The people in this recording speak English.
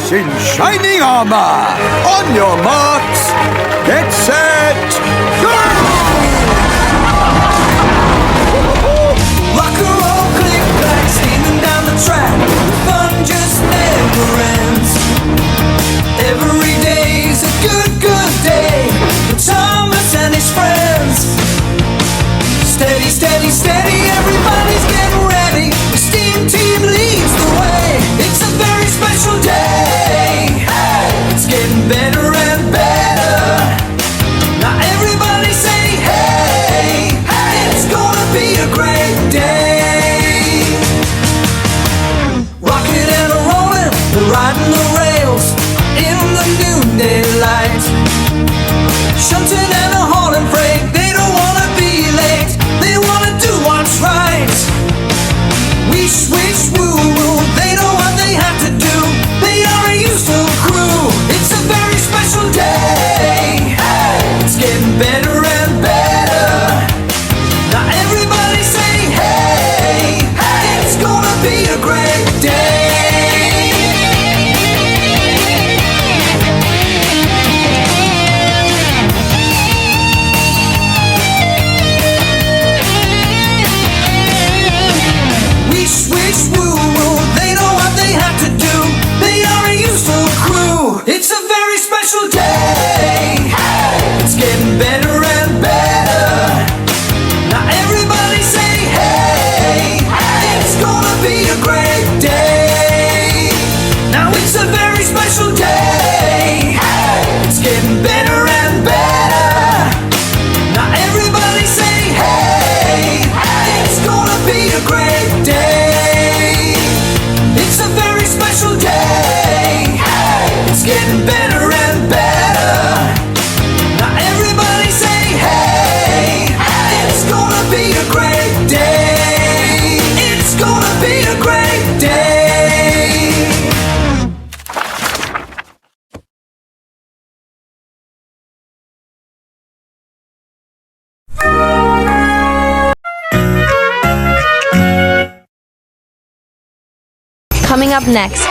heroes in shining armor. On your marks, get set, go! Rock and roll, click back, steaming down the track. The fun just never ends. Every day's a good day for Thomas and his friends. Steady, steady, steady, everybody's getting ready. The steam team leads the way. It's a very special day. It's getting better and better. Now everybody say hey, it's gonna be a great day. Rocking and rolling, we're riding the rails in the noonday light. Shunting and a hauling freight, they don't wanna be late, they wanna do what's right. Wish, wish, woo, woo, they know what they have to do. They are a useful crew. It's a very special day. It's getting better and better. Now everybody say hey, it's gonna be a great day. Wish, wish, woo, woo, they know what they have to do. They are a useful crew. It's a very special day. It's getting better and better. Now everybody say hey, it's gonna be a great day. Now it's a very special day. It's getting better and better. Now everybody say hey, it's gonna be a great day. It's a very special day. It's getting better and better. Now everybody say hey, it's gonna be a great day. It's gonna be a great day. Coming up next,